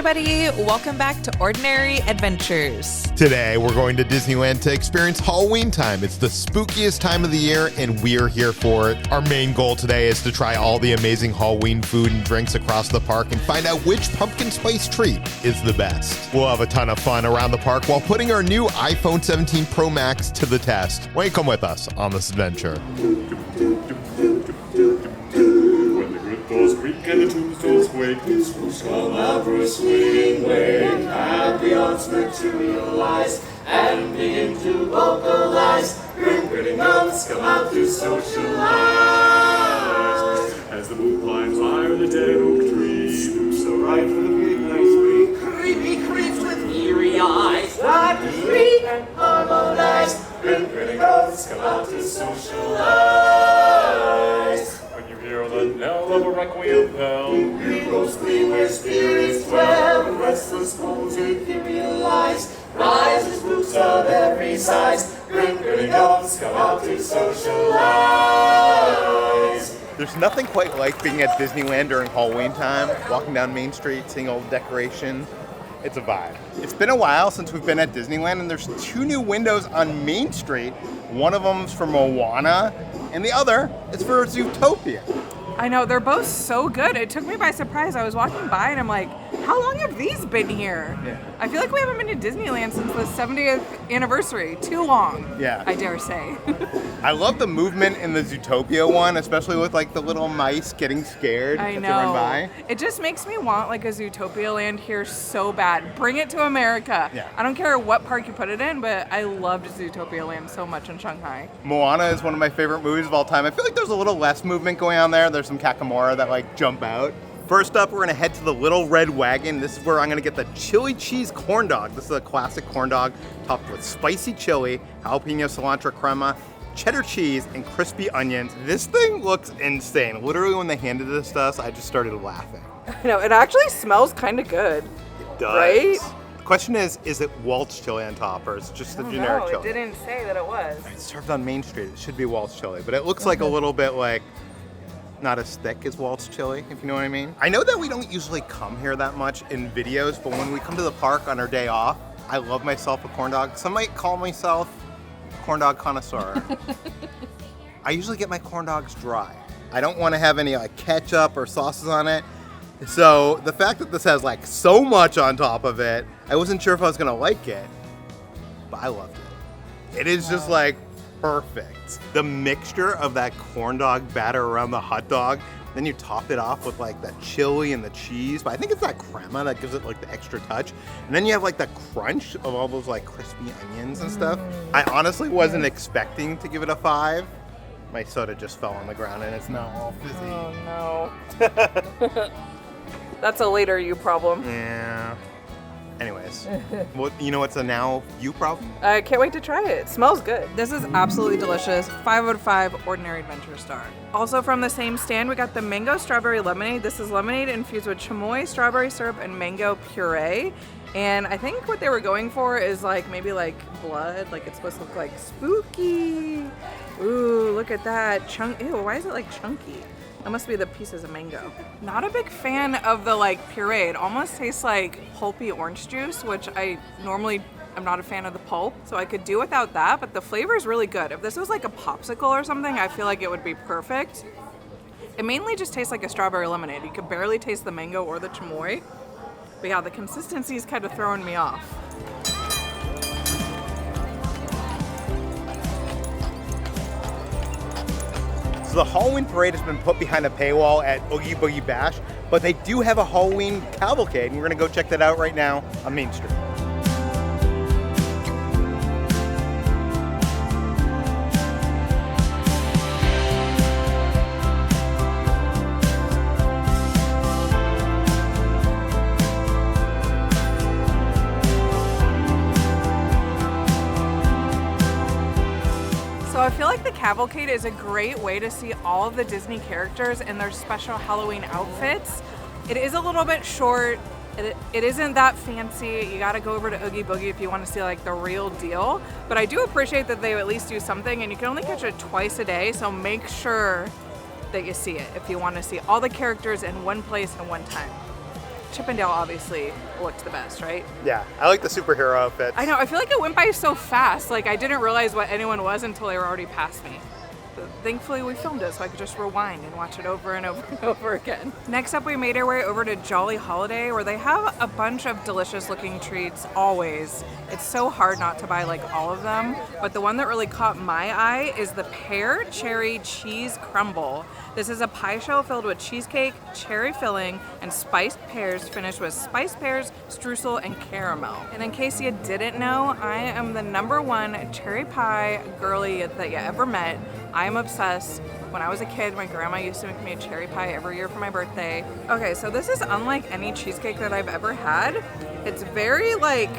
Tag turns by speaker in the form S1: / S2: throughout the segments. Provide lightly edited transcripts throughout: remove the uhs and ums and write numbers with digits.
S1: everybody. Welcome back to Ordinary Adventures.
S2: Today, we're going to Disneyland to experience Halloweentime. It's the spookiest time of the year, and we're here for it. Our main goal today is to try all the amazing Halloween food and drinks across the park and find out which pumpkin spice treat is the best. We'll have a ton of fun around the park while putting our new iPhone 17 Pro Max to the test. Why don't you come with us on this adventure?
S3: Those creak and the tombstones quake. The spooks come out for a swinging wake. And the odds materialize and begin to vocalize. Grinning gnomes come out to socialize. As the moon climbs higher the dead oak tree, spooks so right for the midnight spree. Creepy creeps with eerie eyes that shriek and harmonize. Grinning gnomes come out to socialize. Hear the knell of a requiem bell. Heroes gleam where spirits dwell. And restless souls etherealize. Rise as spooks of every size. Grinning gnomes come out to socialize.
S2: There's nothing quite like being at Disneyland during Halloween time, walking down Main Street, seeing all the decoration. It's a vibe. It's been a while since we've been at Disneyland, and there's 2 new windows on Main Street. One of them's for Moana, and the other is for Zootopia.
S1: I know, they're both so good. It took me by surprise. I was walking by and I'm like, how long have these been here?
S2: Yeah.
S1: I feel like we haven't been to Disneyland since the 70th anniversary. Too long,
S2: Yeah.
S1: I dare say.
S2: I love the movement in the Zootopia one, especially with like the little mice getting scared
S1: I
S2: as they run
S1: know.
S2: by.
S1: It just makes me want like a Zootopia land here so bad. Bring it to America.
S2: Yeah.
S1: I don't care what park you put it in, but I loved Zootopia land so much in Shanghai.
S2: Moana is one of my favorite movies of all time. I feel like there's a little less movement going on there. There's some Kakamora that like jump out. First up, we're gonna head to the Little Red Wagon. This is where I'm gonna get the chili cheese corn dog. This is a classic corn dog topped with spicy chili, jalapeno cilantro crema, cheddar cheese, and crispy onions. This thing looks insane. Literally, when they handed this to us, I just started laughing.
S1: I know, it actually smells kind of good.
S2: It does.
S1: Right?
S2: The question is it Waltz chili on top, or is it just the generic chili?
S1: It didn't say that it was.
S2: It's served on Main Street. It should be Waltz chili, but it looks like a little bit like not as thick as Waltz chili, if you know what I mean. I know that we don't usually come here that much in videos, but when we come to the park on our day off, I love myself a corn dog. Some might call myself corn dog connoisseur. I usually get my corn dogs dry. I don't want to have any like ketchup or sauces on it. So the fact that this has like so much on top of it, I wasn't sure if I was gonna like it, but I loved it. It is just like perfect. The mixture of that corn dog batter around the hot dog, then you top it off with like that chili and the cheese, but I think it's that crema that gives it like the extra touch. And then you have like the crunch of all those like crispy onions and stuff. I honestly wasn't expecting to give it a 5. My soda just fell on the ground and it's now all fizzy.
S1: Oh no. That's a later you problem.
S2: Yeah. Anyways, you know what's a now you problem?
S1: I can't wait to try it. It smells good. This is absolutely delicious. 5 out of 5 Ordinary Adventure star. Also from the same stand, we got the mango strawberry lemonade. This is lemonade infused with chamoy, strawberry syrup, and mango puree. And I think what they were going for is like maybe like blood, like it's supposed to look like spooky. Ooh, look at that. Ew, why is it like chunky? That must be the pieces of mango. Not a big fan of the like puree. It almost tastes like pulpy orange juice, which I normally am not a fan of the pulp, so I could do without that, but the flavor is really good. If this was like a popsicle or something, I feel like it would be perfect. It mainly just tastes like a strawberry lemonade. You could barely taste the mango or the chamoy. But yeah, the consistency is kind of throwing me off.
S2: So the Halloween parade has been put behind a paywall at Oogie Boogie Bash, but they do have a Halloween cavalcade, and we're gonna go check that out right now on Main Street.
S1: So I feel like the cavalcade is a great way to see all of the Disney characters in their special Halloween outfits. It is a little bit short. It isn't that fancy. You gotta go over to Oogie Boogie if you want to see like the real deal. But I do appreciate that they at least do something, and you can only catch it twice a day, so make sure that you see it if you want to see all the characters in one place at one time. Chippendale obviously looked the best, right?
S2: Yeah, I like the superhero outfits.
S1: I know, I feel like it went by so fast. Like, I didn't realize what anyone was until they were already past me. But thankfully, we filmed it, so I could just rewind and watch it over and over and over again. Next up, we made our way over to Jolly Holiday, where they have a bunch of delicious-looking treats, always. It's so hard not to buy, like, all of them. But the one that really caught my eye is the Pear Cherry Cheese Crumble. This is a pie shell filled with cheesecake, cherry filling, and spiced pears finished with spiced pears, streusel, and caramel. And in case you didn't know, I am the #1 cherry pie girly that you ever met. I am obsessed. When I was a kid, my grandma used to make me a cherry pie every year for my birthday. Okay, so this is unlike any cheesecake that I've ever had. It's very, like,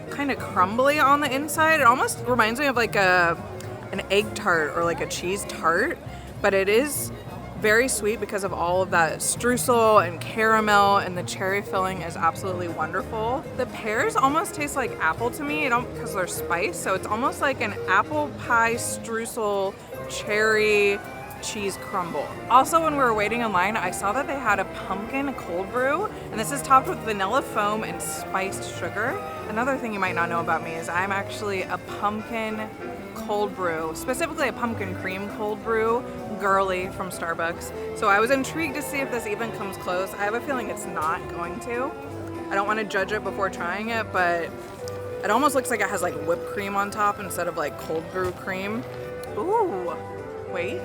S1: kind of crumbly on the inside. It almost reminds me of like an egg tart or like a cheese tart, but it is very sweet because of all of that streusel and caramel, and the cherry filling is absolutely wonderful. The pears almost taste like apple to me, because they're spiced, so it's almost like an apple pie streusel cherry cheese crumble. Also, when we were waiting in line, I saw that they had a pumpkin cold brew, and this is topped with vanilla foam and spiced sugar. Another thing you might not know about me is I'm actually a pumpkin cold brew, specifically a pumpkin cream cold brew girly from Starbucks. So I was intrigued to see if this even comes close. I have a feeling it's not going to. I don't want to judge it before trying it, but it almost looks like it has like whipped cream on top instead of like cold brew cream. Ooh, wait.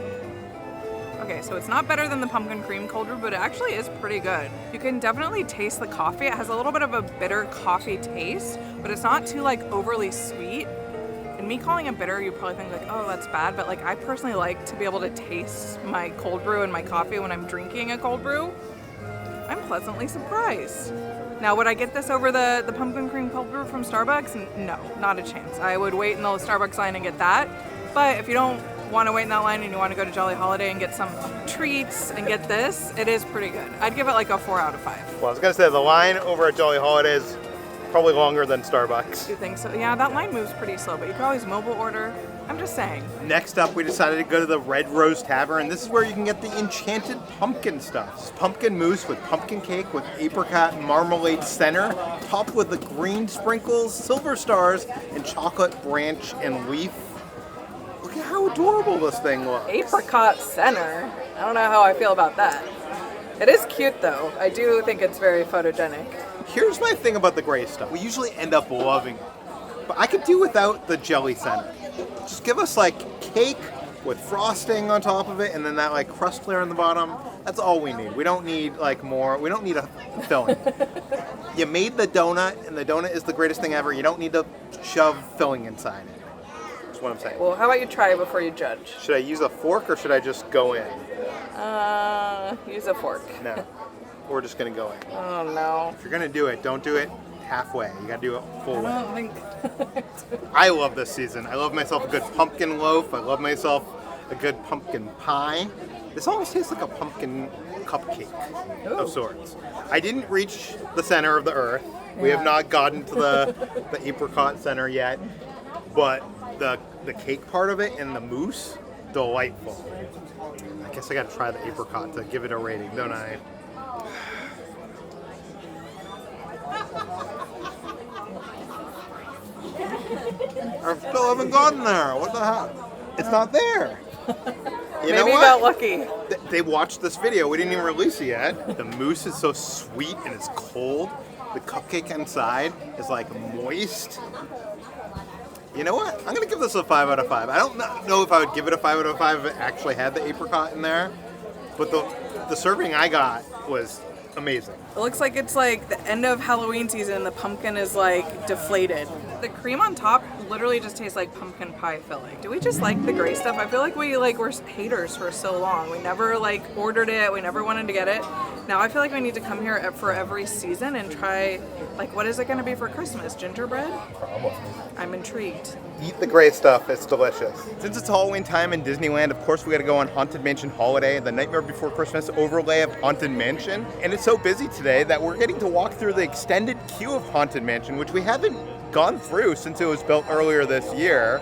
S1: Okay, so it's not better than the pumpkin cream cold brew, but it actually is pretty good. You can definitely taste the coffee. It has a little bit of a bitter coffee taste, but it's not too like overly sweet. And me calling it bitter, you probably think like, oh, that's bad, but like I personally like to be able to taste my cold brew and my coffee when I'm drinking a cold brew. I'm pleasantly surprised. Now, would I get this over the pumpkin cream cold brew from Starbucks? No, not a chance. I would wait in the Starbucks line and get that. But if you don't want to wait in that line and you want to go to Jolly Holiday and get some treats and get this, it is pretty good. I'd give it like a 4 out of 5.
S2: Well, I was going to say, the line over at Jolly Holiday is probably longer than Starbucks.
S1: You think so? Yeah, that line moves pretty slow, but you can always mobile order. I'm just saying.
S2: Next up, we decided to go to the Red Rose Tavern. This is where you can get the Enchanted pumpkin stuff. It's pumpkin mousse with pumpkin cake with apricot and marmalade center, topped with the green sprinkles, silver stars, and chocolate branch and leaf. Look at how adorable this thing looks.
S1: Apricot center. I don't know how I feel about that. It is cute though. I do think it's very photogenic.
S2: Here's my thing about the gray stuff. We usually end up loving it, but I could do without the jelly center. Just give us like cake with frosting on top of it, and then that like crust layer on the bottom. That's all we need. We don't need like more. We don't need a filling. You made the donut, and the donut is the greatest thing ever. You don't need to shove filling inside it. That's what I'm saying.
S1: Well, how about you try before you judge?
S2: Should I use a fork or should I just go in?
S1: Use a fork.
S2: No. We're just gonna go in.
S1: Oh no.
S2: If you're gonna do it, don't do it halfway. You gotta do it full way.
S1: I don't think.
S2: I love this season. I love myself a good pumpkin loaf. I love myself a good pumpkin pie. This almost tastes like a pumpkin cupcake of sorts. I didn't reach the center of the earth. We have not gotten to the apricot center yet, but the cake part of it and the mousse, delightful. I guess I gotta try the apricot to give it a rating, don't I? I still haven't gotten there. What the heck? It's not there. You know
S1: Maybe you
S2: what?
S1: got lucky.
S2: They watched this video. We didn't even release it yet. The mousse is so sweet and it's cold. The cupcake inside is like moist. You know what? I'm gonna give this a 5 out of 5. I don't know if I would give it a 5 out of 5 if it actually had the apricot in there, but the serving I got was amazing.
S1: It looks like it's like the end of Halloween season and the pumpkin is like deflated. The cream on top literally just tastes like pumpkin pie filling. Do we just like the gray stuff? I feel like we were haters for so long. We never like ordered it. We never wanted to get it. Now I feel like we need to come here for every season and try, like, what is it going to be for Christmas? Gingerbread?
S2: Probably.
S1: I'm intrigued.
S2: Eat the gray stuff, it's delicious. Since it's Halloween time in Disneyland, of course we gotta go on Haunted Mansion Holiday, the Nightmare Before Christmas overlay of Haunted Mansion. And it's so busy today that we're getting to walk through the extended queue of Haunted Mansion, which we haven't gone through since it was built earlier this year.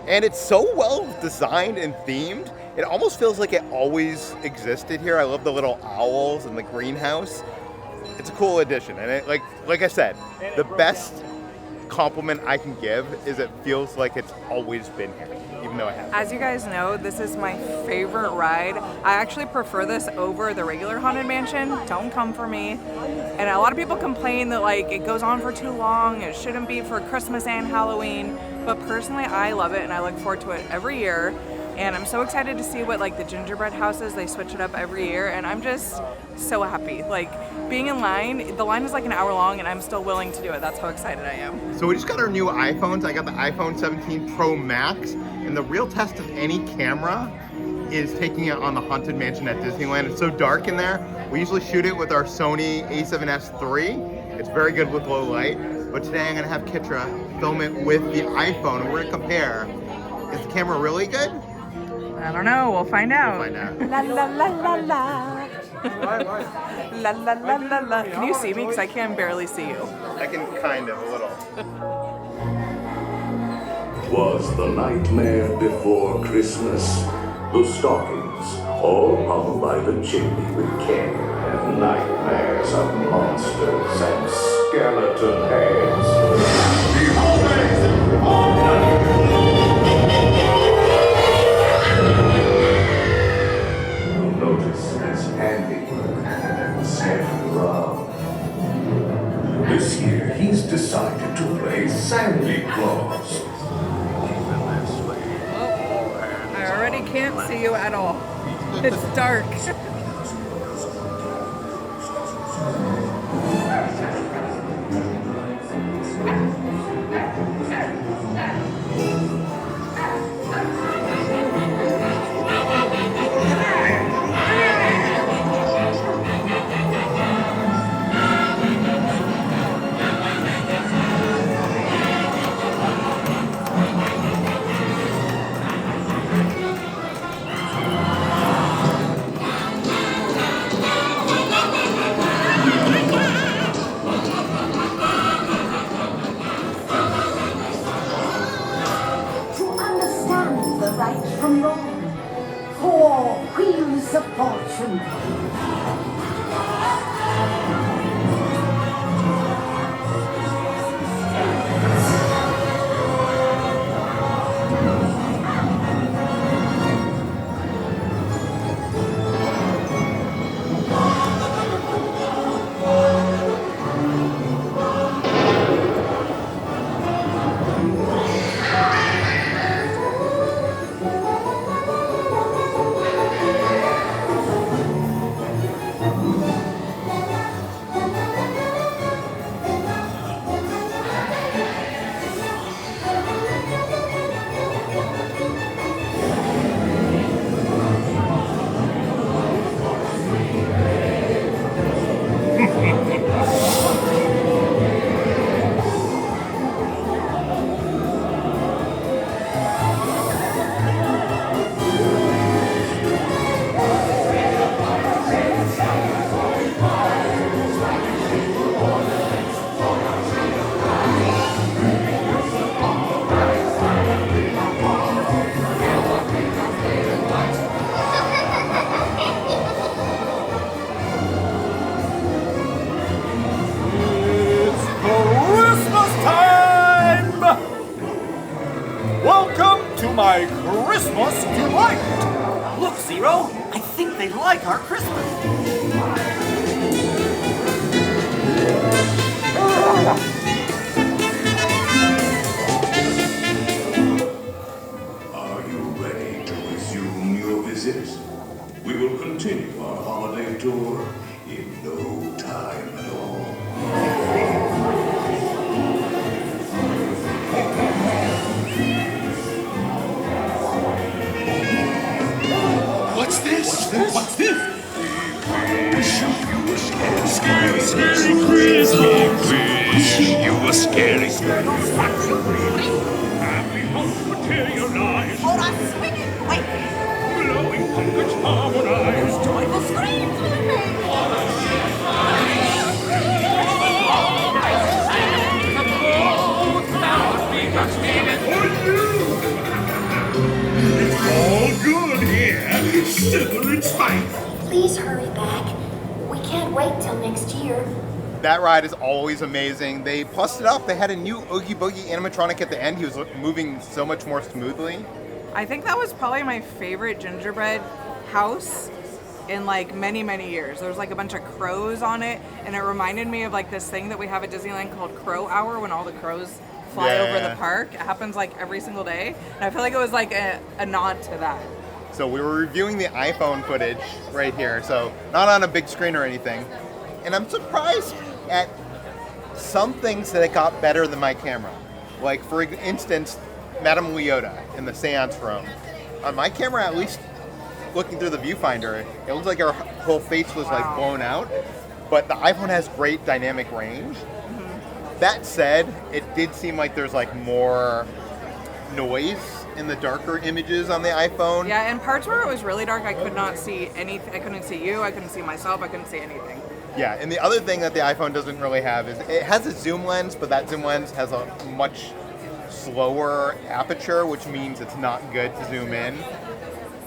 S2: And it's so well designed and themed, it almost feels like it always existed here. I love the little owls and the greenhouse. it's a cool addition. And it, like I said, the best compliment I can give is it feels like it's always been here, even though it hasn't.
S1: As you guys know, this is my favorite ride. I actually prefer this over the regular Haunted Mansion. Don't come for me. And a lot of people complain that like it goes on for too long. It shouldn't be for Christmas and Halloween. But personally, I love it and I look forward to it every year. And I'm so excited to see what like the gingerbread houses, they switch it up every year. And I'm just so happy. Like being in line, the line is like an hour long and I'm still willing to do it. That's how excited I am.
S2: So we just got our new iPhones. I got the iPhone 17 Pro Max. And the real test of any camera is taking it on the Haunted Mansion at Disneyland. It's so dark in there. We usually shoot it with our Sony a7S III. It's very good with low light. But today I'm gonna have Kitra film it with the iPhone and we're gonna compare. Is the camera really good?
S1: I don't know. We'll find out.
S2: We'll find out.
S1: La la la la la. La la la la la. Can you see me? Because I can barely see you.
S2: I can kind of, a little.
S3: Was the nightmare before Christmas? The stockings, all hung by the chimney with care, have nightmares of monsters and skeleton heads. You'll notice his handiwork and self-love. This year, he's decided to play Santa Claus.
S1: I already can't see you at all. It's dark.
S4: From wrong, four wheels of fortune.
S5: My Christmas delight! Look, Zero, I think they like our Christmas.
S3: Are you ready to resume your visits? We will continue our holiday tour in no time at all.
S5: What's this? What's this?
S3: Wish you were scary, scary, scary Christmas. Wish you were scary, scary.
S6: Happy hopes materialize.
S4: For a swinging wake.
S6: Glowing pumpkins harmonize.
S4: Joyful screams will be made.
S6: It's all good here. Simmer and spike.
S4: Please hurry back. We can't wait till next year.
S2: That ride is always amazing. They plussed it up. They had a new Oogie Boogie animatronic at the end. He was moving so much more smoothly.
S1: I think that was probably my favorite gingerbread house in like many, many years. There was like a bunch of crows on it, and it reminded me of like this thing that we have at Disneyland called Crow Hour, when all the crows fly over the park. It happens like every single day, and I feel like it was like a nod to that.
S2: So we were reviewing the iPhone footage right here, so not on a big screen or anything. And I'm surprised at some things that it got better than my camera. Like for instance, Madame Leota in the seance room. On my camera, at least looking through the viewfinder, it looks like her whole face was like blown out. But the iPhone has great dynamic range. Mm-hmm. That said, it did seem like there's like more noise in the darker images on the iPhone.
S1: Yeah, and parts where it was really dark, I could not see anything. I couldn't see you, I couldn't see myself, I couldn't see anything.
S2: Yeah, and the other thing that the iPhone doesn't really have is it has a zoom lens, but that zoom lens has a much slower aperture, which means it's not good to zoom in.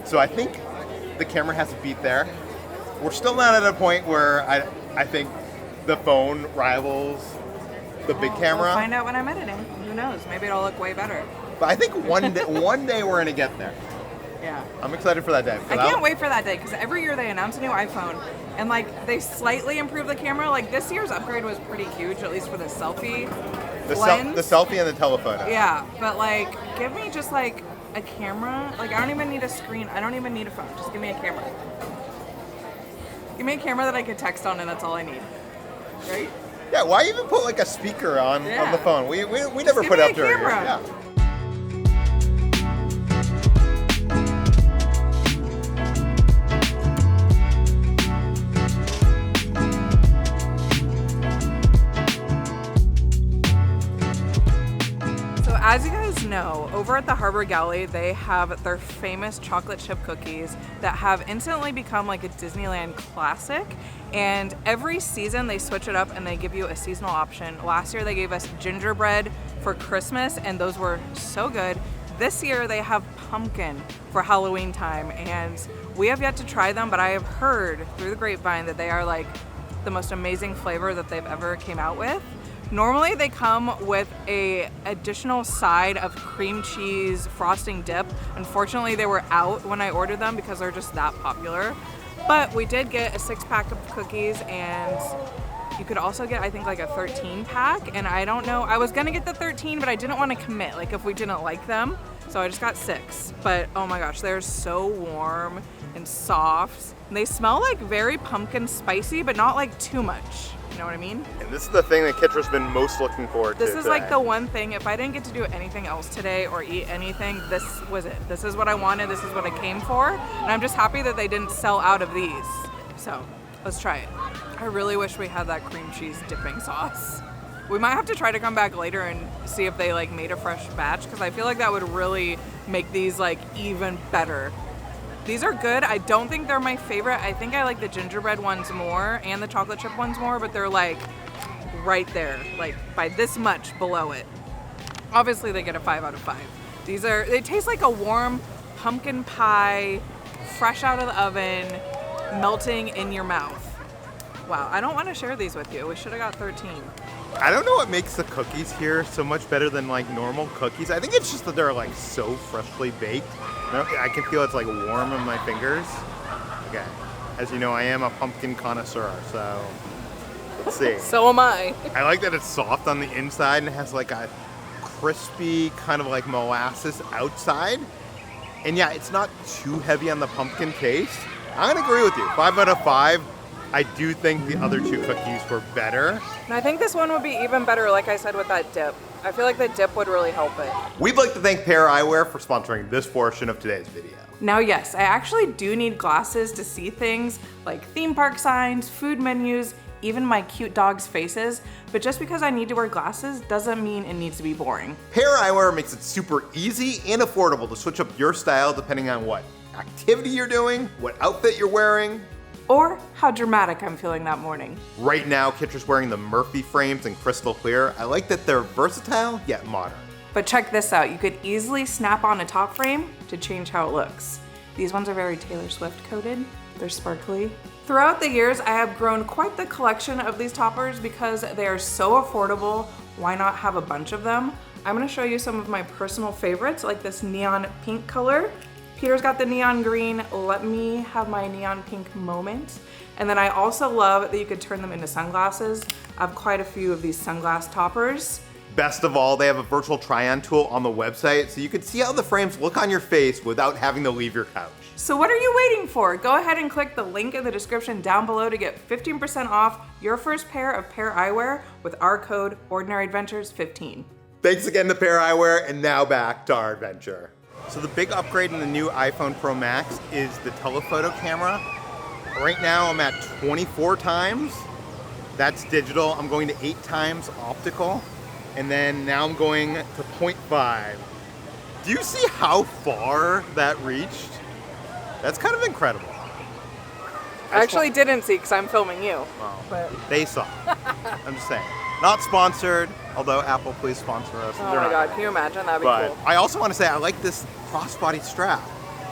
S2: So I think the camera has a beat there. We're still not at a point where I think the phone rivals the big camera.
S1: We'll find out when I'm editing. Who knows? Maybe it'll look way better.
S2: But I think one day we're gonna get there.
S1: Yeah.
S2: I'm excited for that day.
S1: I can't wait for that day, because every year they announce a new iPhone, and like they slightly improve the camera. Like this year's upgrade was pretty huge, at least for the selfie lens.
S2: The selfie and the telephoto.
S1: Yeah, but like give me just like a camera. Like I don't even need a screen. I don't even need a phone. Just give me a camera. Give me a camera that I could text on, and that's all I need. Right?
S2: Yeah. Why even put like a speaker on the phone? We never put up during here. Yeah.
S1: As you guys know, over at the Harbour Galley, they have their famous chocolate chip cookies that have instantly become like a Disneyland classic. And every season they switch it up and they give you a seasonal option. Last year they gave us gingerbread for Christmas, and those were so good. This year they have pumpkin for Halloweentime, and we have yet to try them, but I have heard through the grapevine that they are like the most amazing flavor that they've ever came out with. Normally they come with a additional side of cream cheese frosting dip. Unfortunately, they were out when I ordered them because they're just that popular. But we did get a 6-pack of cookies, and you could also get, I think, like a 13-pack. And I don't know, I was gonna get the 13, but I didn't want to commit, like if we didn't like them. So I just got 6. But oh my gosh, they're so warm and soft. And they smell like very pumpkin spicy, but not like too much. You know what I mean?
S2: And this is the thing that Kitra's been most looking forward to.
S1: This is like the one thing, if I didn't get to do anything else today or eat anything, this was it. This is what I wanted, this is what I came for. And I'm just happy that they didn't sell out of these. So, let's try it. I really wish we had that cream cheese dipping sauce. We might have to try to come back later and see if they like made a fresh batch, because I feel like that would really make these like even better. These are good. I don't think they're my favorite. I think I like the gingerbread ones more and the chocolate chip ones more, but they're like right there, like by this much below it. Obviously they get a 5 out of 5. They taste like a warm pumpkin pie, fresh out of the oven, melting in your mouth. Wow, I don't want to share these with you. We should have got 13.
S2: I don't know what makes the cookies here so much better than like normal cookies. I think it's just that they're like so freshly baked. I can feel it's like warm in my fingers. Okay, as you know, I am a pumpkin connoisseur, so let's see.
S1: So am I.
S2: I like that it's soft on the inside and it has like a crispy kind of like molasses outside. And yeah, it's not too heavy on the pumpkin taste. I'm gonna agree with you, 5 out of 5. I do think the other 2 cookies were better.
S1: And I think this one would be even better, like I said, with that dip. I feel like the dip would really help it.
S2: We'd like to thank Pear Eyewear for sponsoring this portion of today's video.
S1: Now, yes, I actually do need glasses to see things like theme park signs, food menus, even my cute dog's faces. But just because I need to wear glasses doesn't mean it needs to be boring.
S2: Pear Eyewear makes it super easy and affordable to switch up your style depending on what activity you're doing, what outfit you're wearing,
S1: or how dramatic I'm feeling that morning.
S2: Right now, Kitra's wearing the Murphy frames in crystal clear. I like that they're versatile yet modern.
S1: But check this out, you could easily snap on a top frame to change how it looks. These ones are very Taylor Swift coated. They're sparkly, Throughout the years, I have grown quite the collection of these toppers because they are so affordable. Why not have a bunch of them? I'm gonna show you some of my personal favorites, like this neon pink color. Peter's got the neon green. Let me have my neon pink moment. And then I also love that you could turn them into sunglasses. I have quite a few of these sunglass toppers.
S2: Best of all, they have a virtual try-on tool on the website, so you can see how the frames look on your face without having to leave your couch.
S1: So what are you waiting for? Go ahead and click the link in the description down below to get 15% off your first pair of Pear eyewear with our code OrdinaryAdventures15.
S2: Thanks again to Pear Eyewear, and now back to our adventure. So the big upgrade in the new iPhone Pro Max is the telephoto camera. Right now I'm at 24 times. That's digital. I'm going to 8 times optical. And then now I'm going to 0.5. Do you see how far that reached? That's kind of incredible.
S1: I actually didn't see because I'm filming you.
S2: Well,
S1: But
S2: they saw. I'm just saying. Not sponsored, although Apple, please sponsor us.
S1: oh my god, can you imagine? That'd be
S2: But
S1: cool.
S2: I also want to say I like this crossbody strap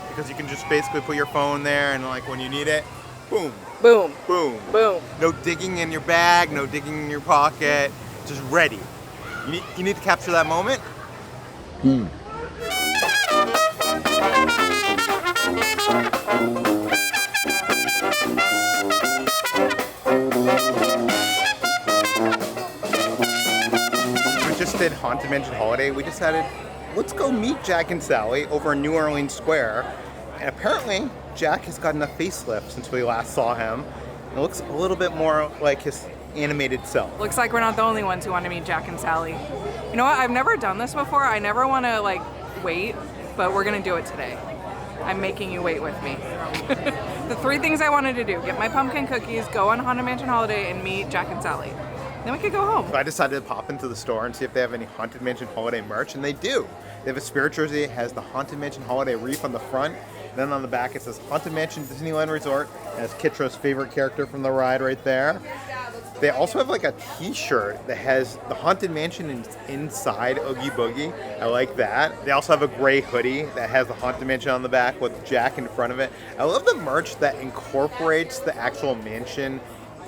S2: because you can just basically put your phone there and like when you need it, boom,
S1: Boom,
S2: boom.
S1: boom.
S2: No digging in your bag, no digging in your pocket, just ready. You need to capture that moment. We just did Haunted Mansion Holiday. We decided, let's go meet Jack and Sally over in New Orleans Square. And apparently, Jack has gotten a facelift since we last saw him. It looks a little bit more like his animated self.
S1: Looks like we're not the only ones who want to meet Jack and Sally. You know what? I've never done this before. I never want to like wait, but we're gonna do it today. I'm making you wait with me. The 3 things I wanted to do: get my pumpkin cookies, go on Haunted Mansion Holiday, and meet Jack and Sally. Then we could go home.
S2: So I decided to pop into the store and see if they have any Haunted Mansion Holiday merch, and they do. They have a spirit jersey. It has the Haunted Mansion Holiday wreath on the front. Then on the back it says Haunted Mansion Disneyland Resort. It has Kitra's favorite character from the ride right there. They also have like a t-shirt that has the Haunted Mansion inside Oogie Boogie. I like that. They also have a gray hoodie that has the Haunted Mansion on the back with Jack in front of it. I love the merch that incorporates the actual mansion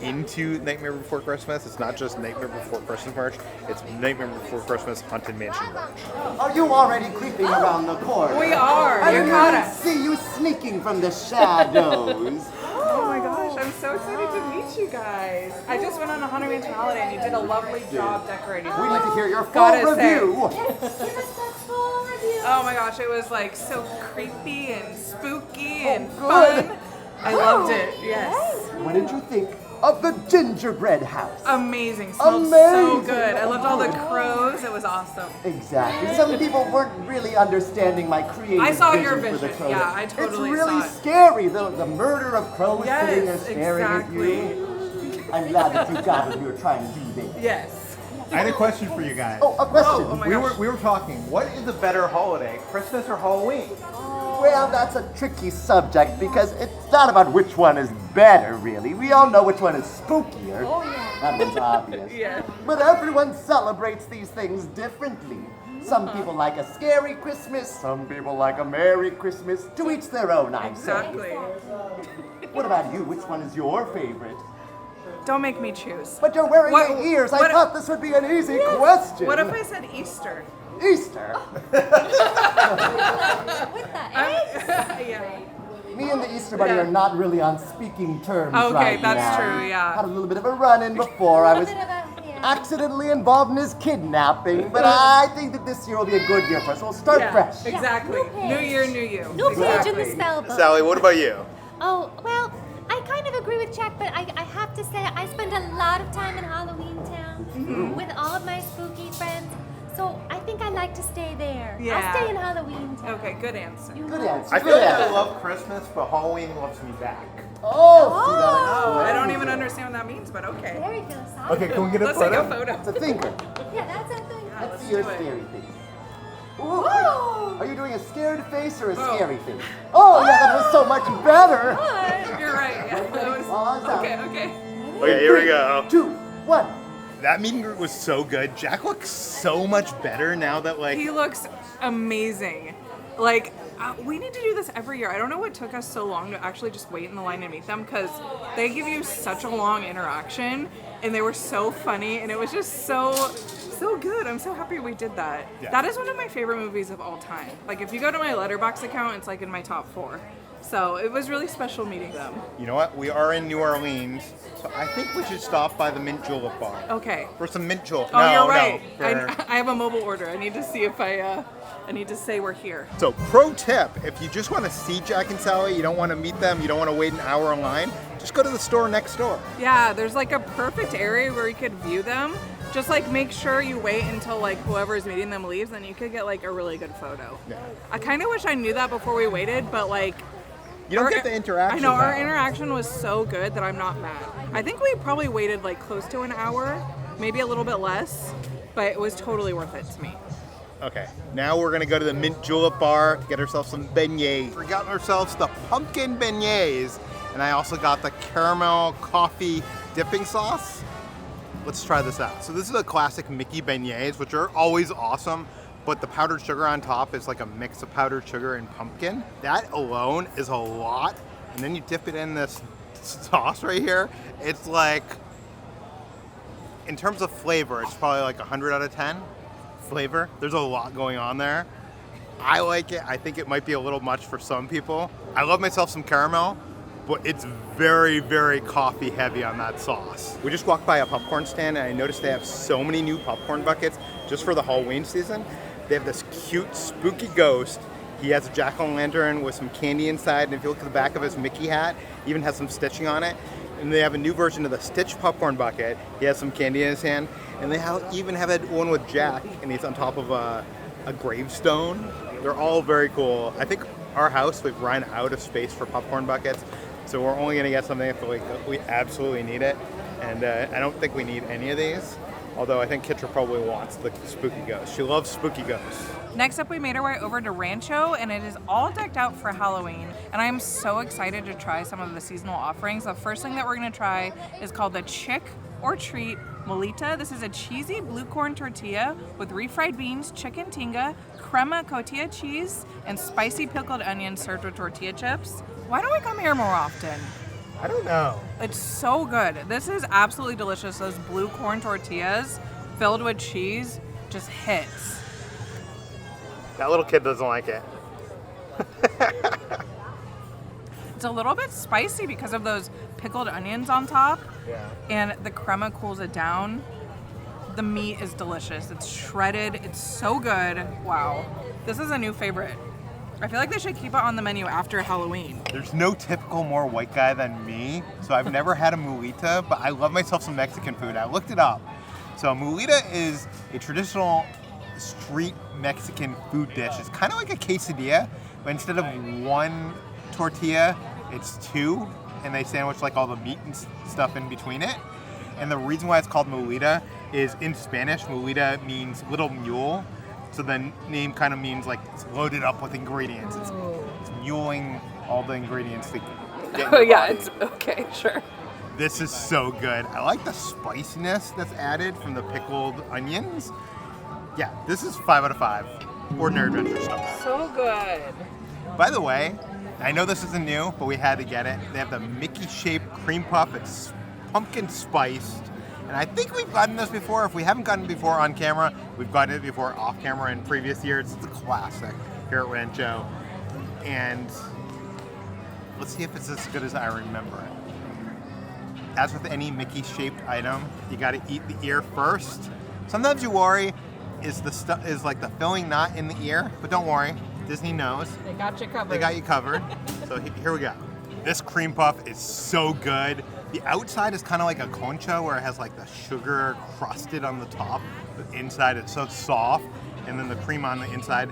S2: into Nightmare Before Christmas. It's not just Nightmare Before Christmas merch, it's Nightmare Before Christmas Haunted Mansion merch.
S7: Are you already creeping around the corner?
S1: We are.
S7: I
S1: You
S7: didn't
S1: caught
S7: even
S1: us.
S7: see you sneaking from the shadows.
S1: Oh my gosh, I'm so excited to meet you guys. I just went on a Haunted Mansion Holiday and you did a lovely job decorating.
S7: We need to hear your full
S1: Gotta say.
S7: review.
S1: Oh my gosh, it was like so creepy and spooky and
S7: good.
S1: fun. I loved it, yes.
S7: What did you think of the gingerbread house?
S1: Amazing, smelled so
S7: Amazing.
S1: good. I loved all the crows, it was awesome.
S7: Exactly. Some people weren't really understanding my creative
S1: I saw your
S7: for the
S1: vision.
S7: crows.
S1: Yeah, I totally
S7: It's really
S1: saw it.
S7: scary, the murder of crows
S1: Yes,
S7: sitting there staring
S1: exactly.
S7: at you. I'm glad that you got what you were trying to do there.
S1: Yes.
S2: I had a question for you guys.
S7: Oh, a question.
S1: Oh my gosh.
S2: We were talking, what is a better holiday, Christmas or Halloween?
S7: Well, that's a tricky subject because it's not about which one is better, really. We all know which one is spookier. Oh, yeah. That one's obvious.
S1: Yeah.
S7: But everyone celebrates these things differently. Some people like a scary Christmas, some people like a Merry Christmas. To each their own, I say.
S1: Exactly.
S7: What about you? Which one is your favorite?
S1: Don't make me choose.
S7: But you're wearing
S1: What-
S7: the ears. I
S1: what-
S7: thought this would be an easy question.
S1: What if I said Easter?
S7: Easter?
S1: Yeah.
S7: Me and the Easter Bunny
S1: Yeah.
S7: are not really on speaking terms
S1: Okay,
S7: right
S1: that's
S7: now.
S1: true, yeah.
S7: Had a little bit of a run-in before. I was accidentally involved in his kidnapping, but I think that this year will be a good year for us. We'll start
S1: Yeah,
S7: fresh.
S1: exactly.
S8: new page.
S1: New year, new you.
S8: No page in the
S1: Exactly.
S8: spell book.
S2: Sally, what about you?
S8: Oh, well, I kind of agree with Jack, but I have to say I spend a lot of time in Halloween Town with all of my spooky friends, so I think I like to stay there.
S1: Yeah.
S8: I'll stay in Halloween Town.
S1: Okay, good answer.
S7: Good answer.
S2: I feel
S7: good
S2: like I
S7: answer.
S2: love Christmas, but Halloween loves me back.
S7: Oh, see, that
S1: Oh, I don't
S7: explains
S1: even
S7: it.
S1: understand what that means, but okay.
S8: Very philosophical.
S2: Okay, can we get a
S1: Let's take
S2: photo?
S1: a photo.
S7: It's a thinker.
S8: Yeah, that's a thing.
S7: Let's see
S1: do
S7: your
S1: it.
S7: scary face. Ooh,
S8: Whoa!
S7: are you doing a scared face or a
S1: Oh.
S7: scary face? Oh, yeah, that was so much better.
S1: You're right. Yeah, that was, okay, okay.
S2: Okay, here we go.
S7: 2, 1.
S2: That meet and greet was so good. Jack looks so much better now that like
S1: He looks amazing. Like, We need to do this every year. I don't know what took us so long to actually just wait in the line and meet them, because they give you such a long interaction, and they were so funny, and it was just so good. I'm so happy we did that.
S2: Yeah.
S1: That is one of my favorite movies of all time. Like, if you go to my Letterboxd account, it's like in my top 4. So it was really special meeting them.
S2: You know what? We are in New Orleans, so I think we should stop by the Mint Julep bar.
S1: Okay.
S2: For some mint julep.
S1: Oh, you're right.
S2: No,
S1: I have a mobile order. I need to see if I need to say we're here.
S2: So, pro tip, if you just want to see Jack and Sally, you don't want to meet them, you don't want to wait an hour in line, just go to the store next door.
S1: Yeah, there's like a perfect area where you could view them. Just like make sure you wait until like whoever's meeting them leaves, and you could get like a really good photo.
S2: Yeah.
S1: I kind of wish I knew that before we waited, but like
S2: You don't get the interaction.
S1: I know, our
S2: now.
S1: interaction was so good that I'm not mad. I think we probably waited like close to an hour, maybe a little bit less, but it was totally worth it to me.
S2: Okay, now we're gonna go to the Mint Julep bar to get ourselves some beignets. We got ourselves the pumpkin beignets, and I also got the caramel coffee dipping sauce. Let's try this out. So this is a classic Mickey beignets, which are always awesome, but the powdered sugar on top is like a mix of powdered sugar and pumpkin. That alone is a lot, and then you dip it in this sauce right here. It's like, in terms of flavor, it's probably like 100 out of 10. Flavor. There's a lot going on there. I like it. I think it might be a little much for some people. I love myself some caramel, but it's very, very coffee heavy on that sauce. We just walked by a popcorn stand, and I noticed they have so many new popcorn buckets just for the Halloween season. They have this cute, spooky ghost. He has a jack-o'-lantern with some candy inside, and if you look at the back of his Mickey hat, he even has some stitching on it. And they have a new version of the Stitch popcorn bucket. He has some candy in his hand. And they even have that one with Jack, and he's on top of a gravestone. They're all very cool. I think our house, we've run out of space for popcorn buckets, so we're only gonna get something if we absolutely need it. And I don't think we need any of these, although I think Kitra probably wants the spooky ghost. She loves spooky ghosts.
S1: Next up, we made our way over to Rancho, and it is all decked out for Halloween. And I am so excited to try some of the seasonal offerings. The first thing that we're gonna try is called the Chick or Treat Mulita. This is a cheesy blue corn tortilla with refried beans, chicken tinga, crema cotija cheese, and spicy pickled onions served with tortilla chips. Why don't we come here more often?
S2: I don't know.
S1: It's so good. This is absolutely delicious. Those blue corn tortillas filled with cheese just hits.
S2: That little kid doesn't like it.
S1: It's a little bit spicy because of those pickled onions on top.
S2: Yeah.
S1: And the crema cools it down. The meat is delicious. It's shredded. It's so good. Wow. This is a new favorite. I feel like they should keep it on the menu after Halloween.
S2: There's no typical more white guy than me, so I've never had a Mulita, but I love myself some Mexican food. I looked it up. So a Mulita is a traditional street Mexican food dish. It's kind of like a quesadilla, but instead of one tortilla, it's two, and they sandwich like all the meat and stuff in between it. And the reason why it's called Mulita is in Spanish, Mulita means little mule. So the name kind of means like it's loaded up with ingredients. It's muling all the ingredients to get in
S1: Oh
S2: your
S1: yeah,
S2: body.
S1: it's okay, sure.
S2: This is so good. I like the spiciness that's added from the pickled onions. Yeah, this is 5 out of 5. Ordinary adventure stuff.
S1: So good.
S2: By the way, I know this isn't new, but we had to get it. They have the Mickey-shaped cream puff. It's pumpkin spiced. And I think we've gotten this before. If we haven't gotten it before on camera, we've gotten it before off camera in previous years. It's a classic here at Rancho. And let's see if it's as good as I remember it. As with any Mickey-shaped item, you got to eat the ear first. Sometimes you worry, is like the filling not in the ear? But don't worry, Disney knows.
S1: They got you covered.
S2: They got you covered. So here we go. This cream puff is so good. The outside is kind of like a concha where it has like the sugar crusted on the top. The inside is so soft. And then the cream on the inside,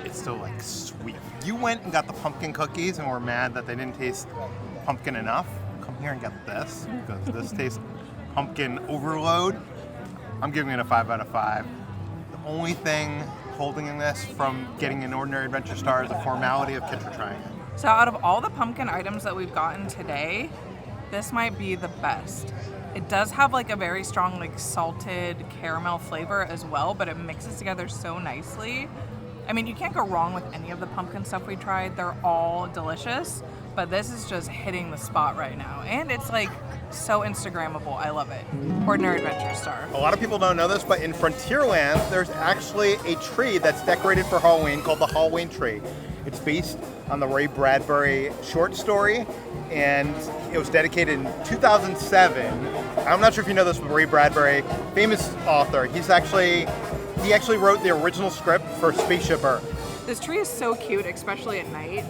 S2: it's still like sweet. You went and got the pumpkin cookies and were mad that they didn't taste pumpkin enough. Come here and get this because this tastes pumpkin overload. I'm giving it a 5 out of 5. The only thing holding in this from getting an Ordinary Adventure Star is the formality of Kitra trying it.
S1: So out of all the pumpkin items that we've gotten today, this might be the best. It does have like a very strong like salted caramel flavor as well, but it mixes together so nicely. I mean, you can't go wrong with any of the pumpkin stuff we tried. They're all delicious, but this is just hitting the spot right now. And it's like so Instagrammable. I love it. Ordinary Adventure Star.
S2: A lot of people don't know this, but in Frontierland, there's actually a tree that's decorated for Halloween called the Halloween tree. It's based on the Ray Bradbury short story, and it was dedicated in 2007. I'm not sure if you know this, but Ray Bradbury, famous author, he actually wrote the original script for Spaceship Earth.
S1: This tree is so cute, especially at night.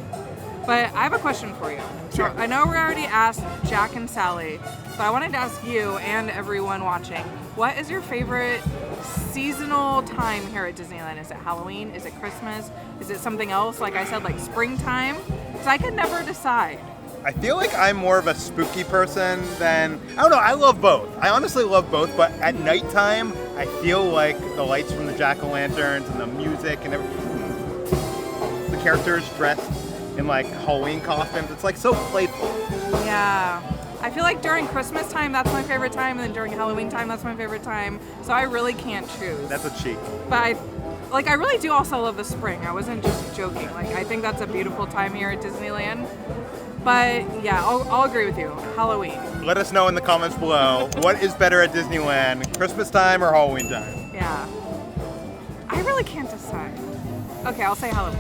S1: But I have a question for you.
S2: Sure.
S1: So I know we already asked Jack and Sally, but I wanted to ask you and everyone watching, what is your favorite seasonal time here at Disneyland? Is it Halloween? Is it Christmas? Is it something else? Like I said, like springtime? Because I could never decide.
S2: I feel like I'm more of a spooky person than, I don't know, I love both. I honestly love both, but at nighttime, I feel like the lights from the jack-o'-lanterns and the music and everything, the characters dressed in like Halloween costumes, it's like so playful.
S1: Yeah. I feel like during Christmas time, that's my favorite time, and then during Halloween time, that's my favorite time. So I really can't choose.
S2: That's a cheat.
S1: But I really do also love the spring. I wasn't just joking. Like, I think that's a beautiful time here at Disneyland. But yeah, I'll agree with you. Halloween.
S2: Let us know in the comments below, what is better at Disneyland, Christmas time or Halloween time?
S1: Yeah. I really can't decide. Okay, I'll say Halloween.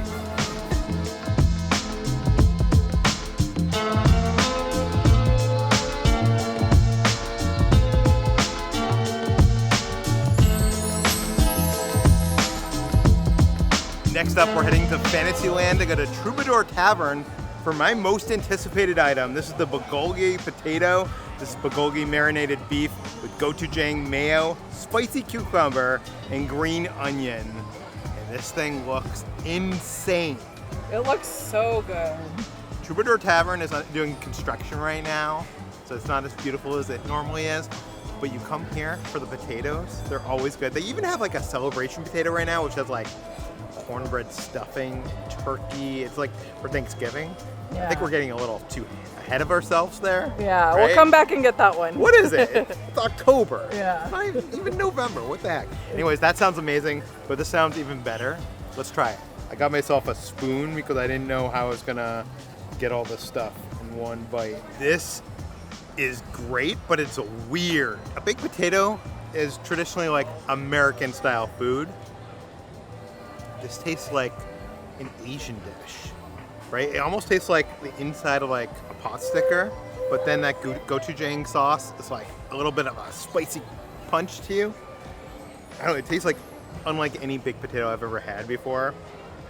S2: Next up, we're heading to Fantasyland to go to Troubadour Tavern for my most anticipated item. This is the Bulgogi potato. This is Bulgogi marinated beef with gochujang mayo, spicy cucumber, and green onion. And this thing looks insane.
S1: It looks so good.
S2: Troubadour Tavern is doing construction right now, so it's not as beautiful as it normally is. But you come here for the potatoes, they're always good. They even have like a celebration potato right now, which has like cornbread stuffing, turkey. It's like for Thanksgiving.
S1: Yeah.
S2: I think we're getting a little too ahead of ourselves there.
S1: Yeah,
S2: right?
S1: We'll come back and get that one.
S2: What is it? It's October.
S1: Yeah.
S2: It's not even November. What the heck? Anyways, that sounds amazing, but this sounds even better. Let's try it. I got myself a spoon because I didn't know how I was gonna get all this stuff in one bite. This is great, but it's weird. A baked potato is traditionally like American style food. This tastes like an Asian dish, right? It almost tastes like the inside of like a pot sticker, but then that gochujang sauce is like a little bit of a spicy punch to you. I don't know, it tastes like unlike any baked potato I've ever had before.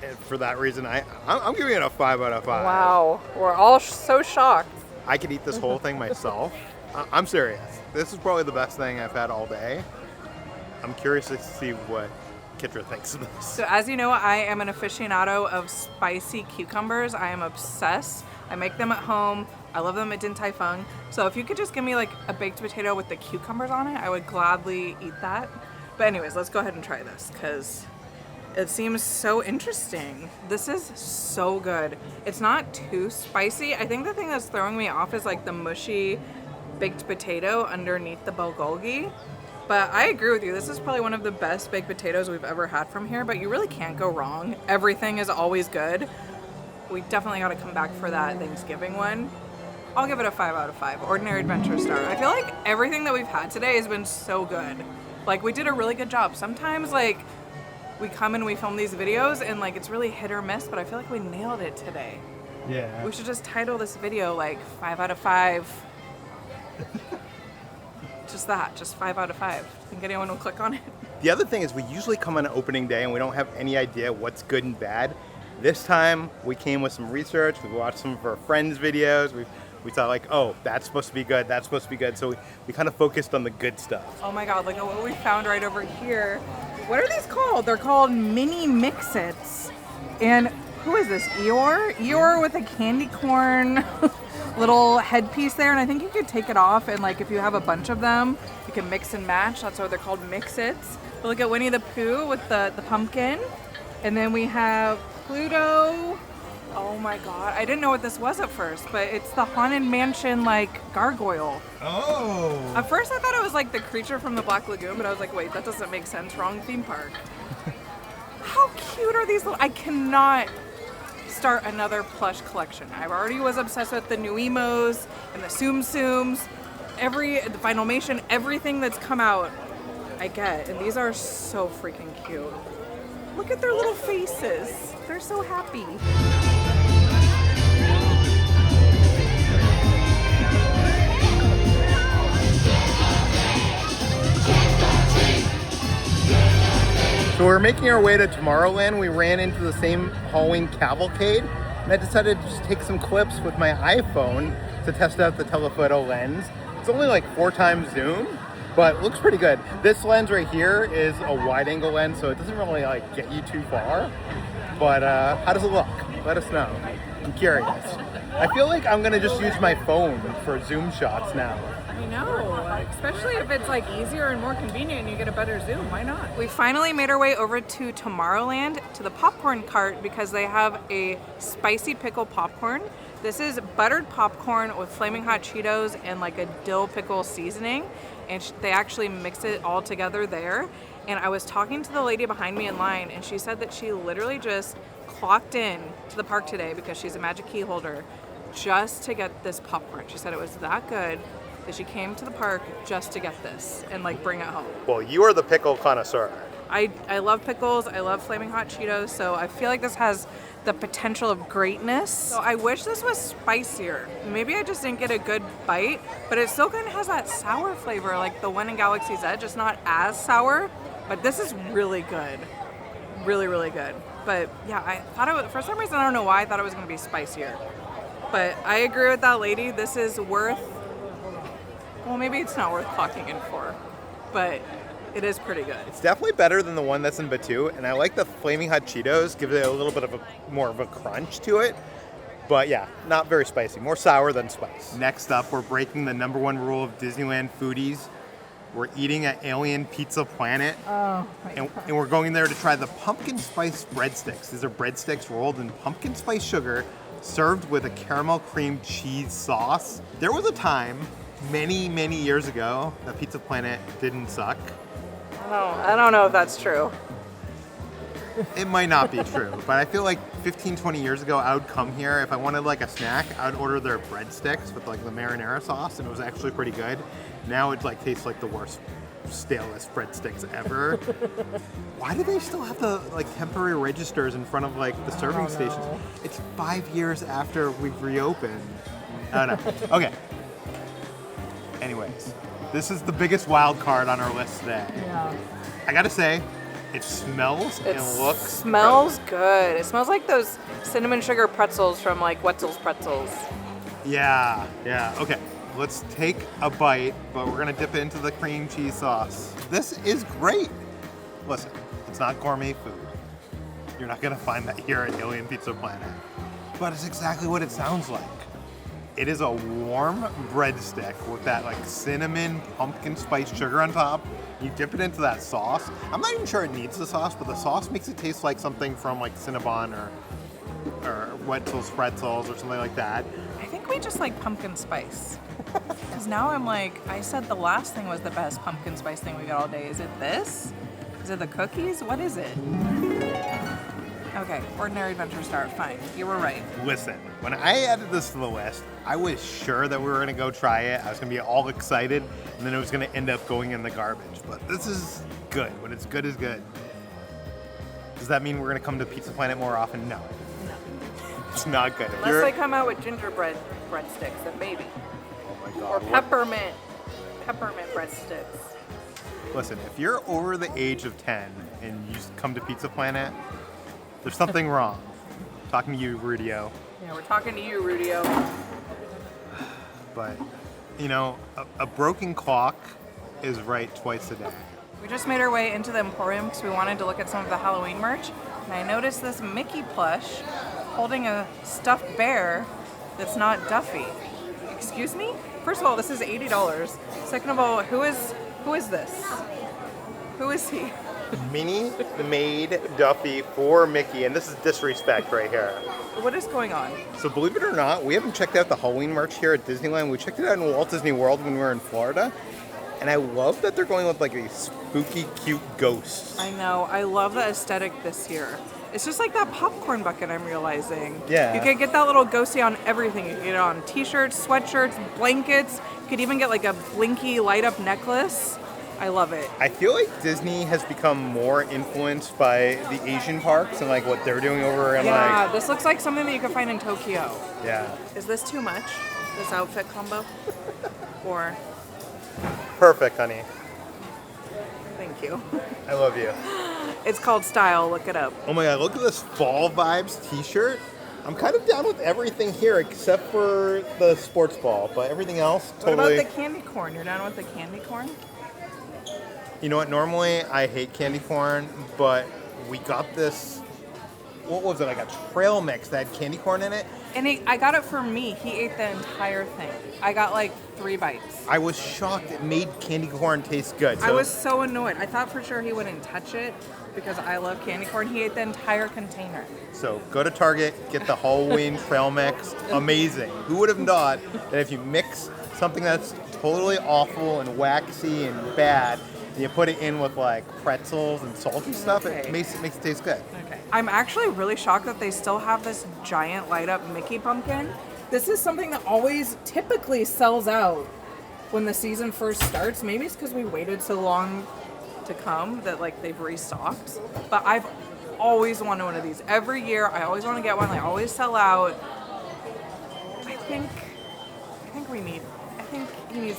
S2: And for that reason, I'm giving it a 5 out of 5.
S1: Wow, we're all so shocked.
S2: I could eat this whole thing myself. I'm serious. This is probably the best thing I've had all day. I'm curious to see what Kitra thinks of this.
S1: So as you know, I am an aficionado of spicy cucumbers. I am obsessed. I make them at home. I love them at Din Tai Fung. So if you could just give me like a baked potato with the cucumbers on it, I would gladly eat that. But anyways, let's go ahead and try this because it seems so interesting. This is so good. It's not too spicy. I think the thing that's throwing me off is like the mushy baked potato underneath the bulgogi. But I agree with you. This is probably one of the best baked potatoes we've ever had from here, but you really can't go wrong. Everything is always good. We definitely got to come back for that Thanksgiving one. I'll give it a 5 out of 5. Ordinary Adventure Star. I feel like everything that we've had today has been so good. Like, we did a really good job. Sometimes, like, we come and we film these videos and, like, it's really hit or miss, but I feel like we nailed it today.
S2: Yeah.
S1: We should just title this video, like, 5 out of 5. Just 5 out of 5. Think anyone will click on it?
S2: The other thing is we usually come on opening day and we don't have any idea what's good and bad. This time we came with some research. We watched some of our friends' videos. We thought like, oh, that's supposed to be good. That's supposed to be good. So we kind of focused on the good stuff.
S1: Oh my God, look at what we found right over here. What are these called? They're called mini mix-its. And who is this, Eeyore? Eeyore with a candy corn little headpiece there. And I think you could take it off and like if you have a bunch of them, you can mix and match. That's why they're called mix-its. But look at Winnie the Pooh with the pumpkin. And then we have Pluto. Oh my God, I didn't know what this was at first, but it's the Haunted Mansion like gargoyle.
S2: Oh.
S1: At first I thought it was like the creature from the Black Lagoon, but I was like, wait, that doesn't make sense. Wrong theme park. How cute are these little... I cannot start another plush collection. I already was obsessed with the new emos and the Tsum Tsums. The Finalmation, everything that's come out, I get. And these are so freaking cute. Look at their little faces. They're so happy.
S2: So we're making our way to Tomorrowland. We ran into the same Halloween Cavalcade, and I decided to just take some clips with my iPhone to test out the telephoto lens. It's only like 4 times zoom, but looks pretty good. This lens right here is a wide angle lens, so it doesn't really like get you too far. But how does it look? Let us know. I'm curious. I feel like I'm gonna just use my phone for zoom shots now.
S1: I know, especially if it's like easier and more convenient and you get a better zoom, why not? We finally made our way over to Tomorrowland to the popcorn cart because they have a spicy pickle popcorn. This is buttered popcorn with flaming hot Cheetos and like a dill pickle seasoning, and they actually mix it all together there. And I was talking to the lady behind me in line, and she said that she literally just clocked in to the park today because she's a Magic Key holder just to get this popcorn. She said it was that good that she came to the park just to get this and like bring it home.
S2: Well, you are the pickle connoisseur.
S1: I love pickles, I love flaming hot Cheetos, so I feel like this has the potential of greatness. So I wish this was spicier. Maybe I just didn't get a good bite, but it still kind of has that sour flavor like the one in Galaxy's Edge. It's not as sour, but this is really good. Really, really good. But yeah, I thought it was, for some reason, I don't know why, I thought it was gonna be spicier. But I agree with that lady, this is worth, well, maybe it's not worth clocking in for, but it is pretty good.
S2: It's definitely better than the one that's in Batu, and I like the flaming hot Cheetos, give it a little bit of more of a crunch to it. But yeah, not very spicy, more sour than spice. Next up, we're breaking the #1 rule of Disneyland foodies. We're eating at Alien Pizza Planet, and we're going there to try the pumpkin spice breadsticks. These are breadsticks rolled in pumpkin spice sugar, served with a caramel cream cheese sauce. There was a time, many, many years ago, that Pizza Planet didn't suck.
S1: I don't know if that's true.
S2: It might not be true, but I feel like 15, 20 years ago, I would come here. If I wanted like a snack, I would order their breadsticks with like the marinara sauce, and it was actually pretty good. Now it like tastes like the worst, stalest breadsticks ever. Why do they still have the like temporary registers in front of like the serving stations? It's 5 years after we've reopened. I don't know. Okay. Anyways, this is the biggest wild card on our list today.
S1: Yeah.
S2: I gotta say, it smells and looks
S1: smells good. It smells like those cinnamon sugar pretzels from like Wetzel's Pretzels.
S2: Yeah. Okay, let's take a bite, but we're gonna dip it into the cream cheese sauce. This is great. Listen, it's not gourmet food. You're not gonna find that here at Alien Pizza Planet, but it's exactly what it sounds like. It is a warm breadstick with that like cinnamon pumpkin spice sugar on top. You dip it into that sauce. I'm not even sure it needs the sauce, but the sauce makes it taste like something from like Cinnabon or Wetzel's Pretzels or something like that.
S1: I think we just like pumpkin spice. Because now I'm like, I said the last thing was the best pumpkin spice thing we got all day. Is it this? Is it the cookies? What is it? Okay, Ordinary Adventure Star, fine. You were right.
S2: Listen, when I added this to the list, I was sure that we were gonna go try it. I was gonna be all excited, and then it was gonna end up going in the garbage. But this is good. When it's good, is good. Does that mean we're gonna come to Pizza Planet more often? No. It's not good.
S1: Unless they come out with gingerbread breadsticks, then maybe.
S2: Oh my God.
S1: Or peppermint breadsticks.
S2: Listen, if you're over the age of 10 and you come to Pizza Planet, there's something wrong. I'm talking to you, Rudio.
S1: Yeah, we're talking to you, Rudio.
S2: But, you know, a broken clock is right twice a day.
S1: We just made our way into the Emporium because we wanted to look at some of the Halloween merch. And I noticed this Mickey plush holding a stuffed bear that's not Duffy. Excuse me? First of all, this is $80. Second of all, who is this? Who is he?
S2: Minnie made Duffy for Mickey, and this is disrespect right here.
S1: What is going on?
S2: So believe it or not, we haven't checked out the Halloween merch here at Disneyland. We checked it out in Walt Disney World when we were in Florida, And I love that they're going with like these spooky, cute ghosts.
S1: I know. I love the aesthetic this year. It's just like that popcorn bucket, I'm realizing.
S2: Yeah.
S1: You could get that little ghosty on everything. You could get it on t-shirts, sweatshirts, blankets. You could even get like a blinky light up necklace. I love it.
S2: I feel like Disney has become more influenced by the Asian parks and like what they're doing over in
S1: Yeah,
S2: like...
S1: this looks like something that you could find in Tokyo.
S2: Yeah.
S1: Is this too much? This outfit combo? Or,
S2: Perfect, honey.
S1: thank you.
S2: I love you.
S1: It's called Style, look it up.
S2: Oh my god, look at this Fall Vibes t-shirt. I'm kind of down with everything here except for the sports ball, but everything else totally...
S1: What about the candy corn? You're down with the candy corn?
S2: You know what, normally I hate candy corn, but we got this, what was it, like a trail mix that had candy corn in it?
S1: And I got it for me. He ate the entire thing. I got like 3 bites.
S2: I was shocked it made candy corn taste good.
S1: I was so annoyed. I thought for sure he wouldn't touch it because I love candy corn. He ate the entire container.
S2: So go to Target, get the Halloween trail mix. Amazing. Who would have thought that if you mix something that's totally awful and waxy and bad, and you put it in with like pretzels and salty stuff, it makes it taste good.
S1: Okay. I'm actually really shocked that they still have this giant light up Mickey pumpkin. This is something that always typically sells out when the season first starts. Maybe it's because we waited so long to come that like they've restocked. But I've always wanted one of these. Every year I always want to get one. They always sell out. I think he needs...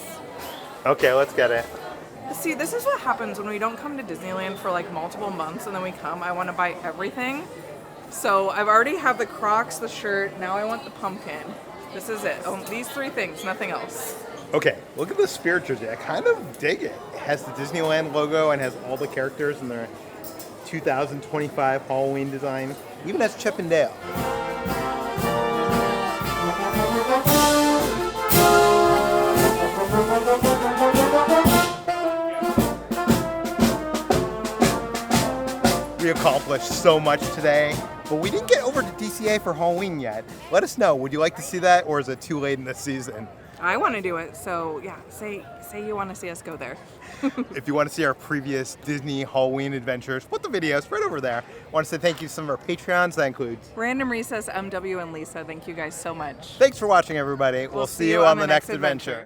S2: Okay, let's get it.
S1: See, this is what happens when we don't come to Disneyland for like multiple months and then we come. I want to buy everything. So I've already have the Crocs, the shirt. Now I want the pumpkin. This is it. Oh, these 3 things, nothing else.
S2: Okay, look at the spirit jersey. I kind of dig it. It has the Disneyland logo and has all the characters in their 2025 Halloween design. Even has Chip and Dale. We accomplished so much today, but we didn't get over to DCA for Halloween yet. Let us know. Would you like to see that, or is it too late in the season?
S1: I want to do it, so yeah, say you want to see us go there.
S2: If you want to see our previous Disney Halloween adventures, put the videos right over there. I want to say thank you to some of our Patreons. That includes
S1: Random Recess, MW, and Lisa. Thank you guys so much.
S2: Thanks for watching, everybody. We'll see you on the next adventure.